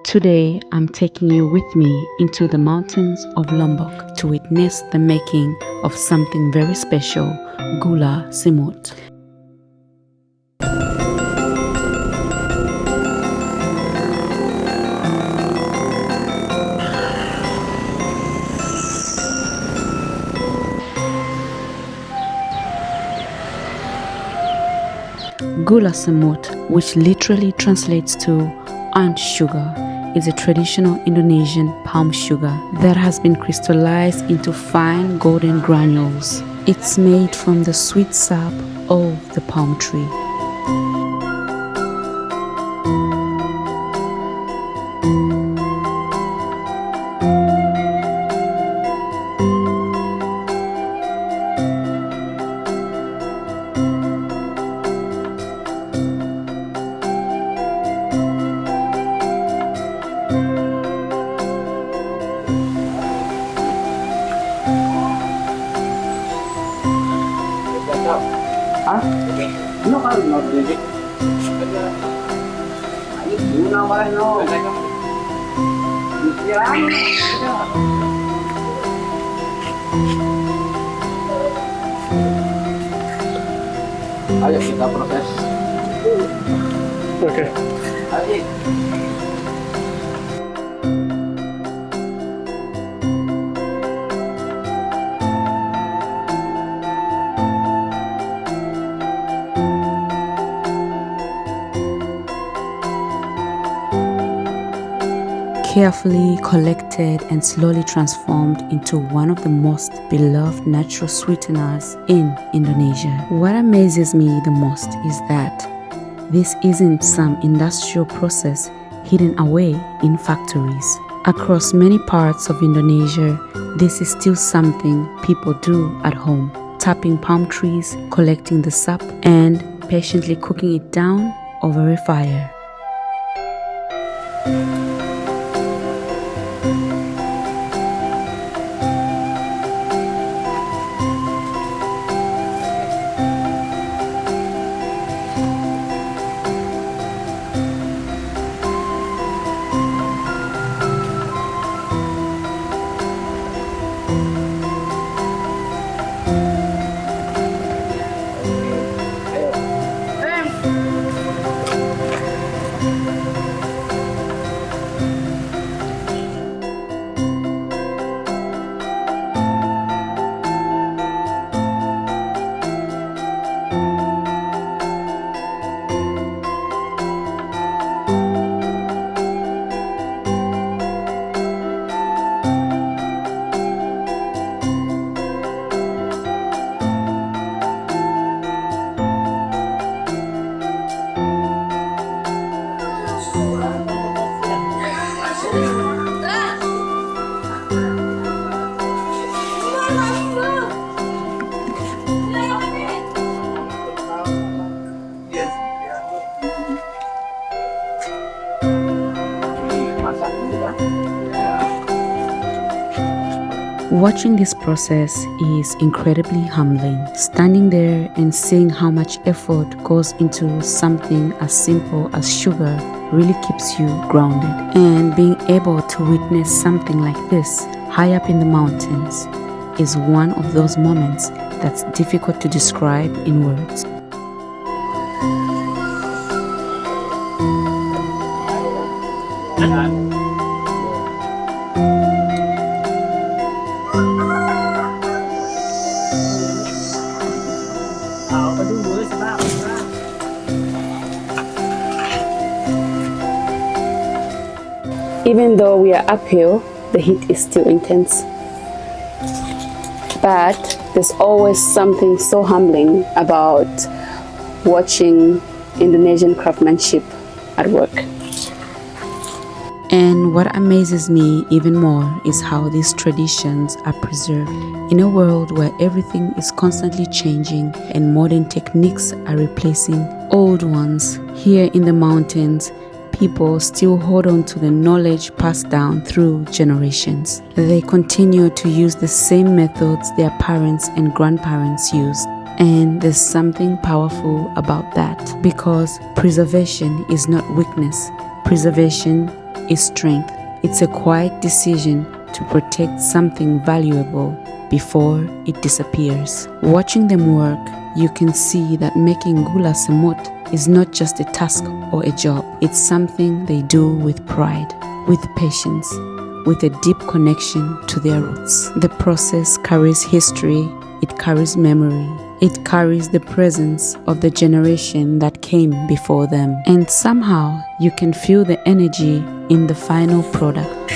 Today, I'm taking you with me into the mountains of Lombok to witness the making of something very special, gula semut. Gula semut, which literally translates to ant sugar, is a traditional Indonesian palm sugar that has been crystallized into fine golden granules. It's made from the sweet sap of the palm tree. Hah? Ano ka rin mag-bibig? Ay, muna ba rin o? Ayo kita proses. Oke. Ayo. Carefully collected and slowly transformed into one of the most beloved natural sweeteners in Indonesia. What amazes me the most is that this isn't some industrial process hidden away in factories. Across many parts of Indonesia, this is still something people do at home, tapping palm trees, collecting the sap, and patiently cooking it down over a fire. Watching this process is incredibly humbling. Standing there and seeing how much effort goes into something as simple as sugar really keeps you grounded. And being able to witness something like this high up in the mountains is one of those moments that's difficult to describe in words. Even though we are uphill, the heat is still intense. But there's always something so humbling about watching Indonesian craftsmanship at work. And what amazes me even more is how these traditions are preserved. In a world where everything is constantly changing and modern techniques are replacing old ones, here in the mountains, people still hold on to the knowledge passed down through generations. They continue to use the same methods their parents and grandparents used. And there's something powerful about that, because preservation is not weakness. Preservation is strength. It's a quiet decision to protect something valuable before it disappears. Watching them work, you can see that making gula semut is not just a task or a job. It's something they do with pride, with patience, with a deep connection to their roots. The process carries history, it carries memory, it carries the presence of the generation that came before them. And somehow you can feel the energy in the final product.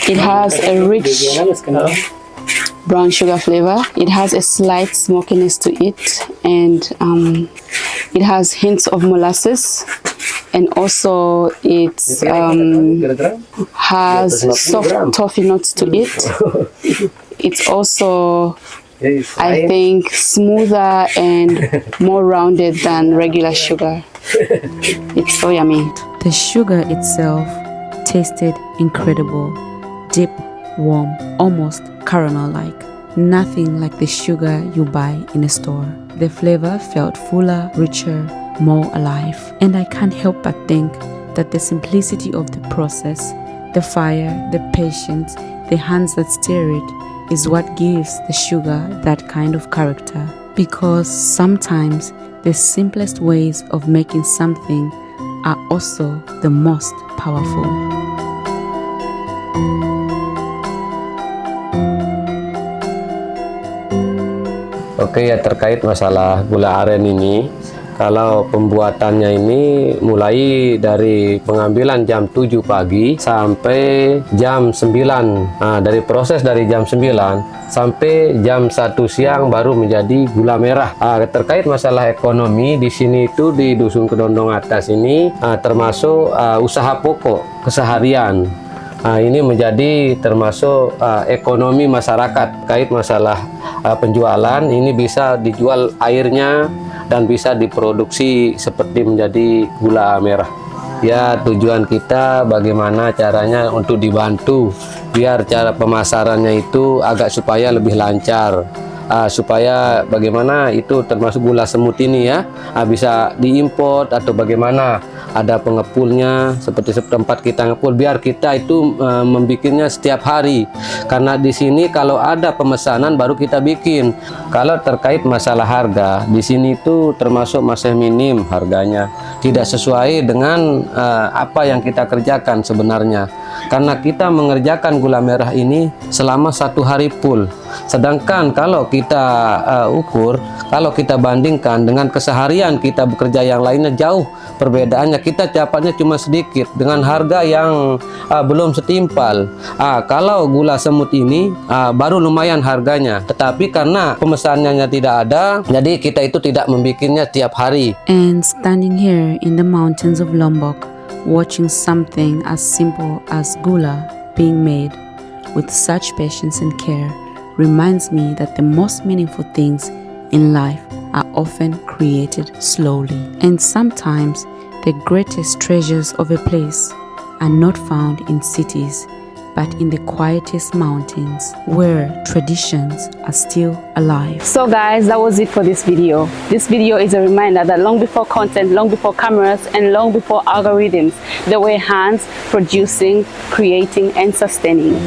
It has a rich brown sugar flavor. It has a slight smokiness to it, and it has hints of molasses, and also it has soft toffee notes to it. It's also, I think, smoother and more rounded than regular sugar. It's so yummy. The sugar itself tasted incredible, deep, warm, almost caramel-like. Nothing like the sugar you buy in a store. The flavor felt fuller, richer, more alive. And I can't help but think that the simplicity of the process, the fire, the patience, the hands that stir it, is what gives the sugar that kind of character. Because sometimes the simplest ways of making something are also the most powerful. Oke, ya, terkait masalah gula aren ini, kalau pembuatannya ini mulai dari pengambilan jam 7 pagi sampai jam 9. Nah, dari proses dari jam 9 sampai jam 1 siang baru menjadi gula merah. Terkait masalah ekonomi, di sini itu di Dusun Kedondong Atas ini termasuk usaha pokok keseharian. Ini menjadi termasuk ekonomi masyarakat. Terkait masalah penjualan, ini bisa dijual airnya dan bisa diproduksi seperti menjadi gula merah. Ya, tujuan kita bagaimana caranya untuk dibantu biar cara pemasarannya itu agak supaya lebih lancar. Supaya bagaimana itu termasuk gula semut ini ya bisa diimport atau bagaimana ada pengepulnya seperti tempat kita ngepul, biar kita itu membikinnya setiap hari, karena di sini kalau ada pemesanan baru kita bikin. Kalau terkait masalah harga, di sini itu termasuk masih minim harganya, tidak sesuai dengan apa yang kita kerjakan sebenarnya, karena kita mengerjakan gula merah ini selama 1 hari full. Sedangkan kalau kita ukur, kalau kita bandingkan dengan keseharian kita bekerja yang lainnya, jauh perbedaannya. Kita dapatnya cuma sedikit dengan harga yang belum setimpal. Kalau gula semut ini baru lumayan harganya, tetapi karena pemesanannya tidak ada, jadi kita itu tidak membikinnya tiap hari. And standing here in the mountains of Lombok, watching something as simple as gula being made with such patience and care reminds me that the most meaningful things in life are often created slowly. And sometimes the greatest treasures of a place are not found in cities, but in the quietest mountains where traditions are still alive. So guys, that was it for this video. This video is a reminder that long before content, long before cameras, and long before algorithms, there were hands producing, creating, and sustaining.